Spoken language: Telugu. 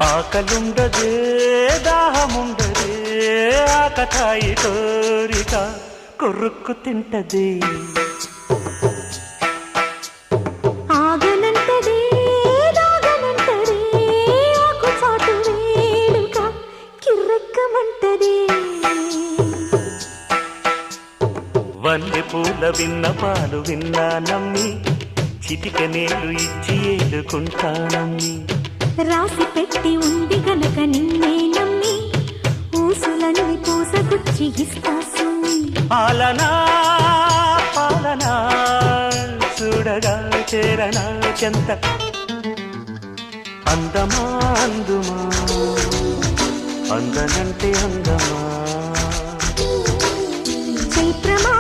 ఆకలుండదే దాహముండదే ఆకతాయి కోరిక కొరుక్కు తింటది ఆగనంటదే దాగనంటదే ఆకు చాటు వేడుక కిర్రెక్కమంటదే వల్లె పూల విన్నపాలు విన్నా నమ్మి చిటిక నేలు ఇచ్చి ఏడుకుంటానమ్మి రాసి పెట్టి ఉంది గనక నిన్నే నమ్మి ఊసులన్నీ పూసగుచ్చి ఇస్తా సుమ్మి పాలనా పాలనా చూడగా చేరనా చెంత అందమా అందుమా అందనంటే అందమా చైత్రమా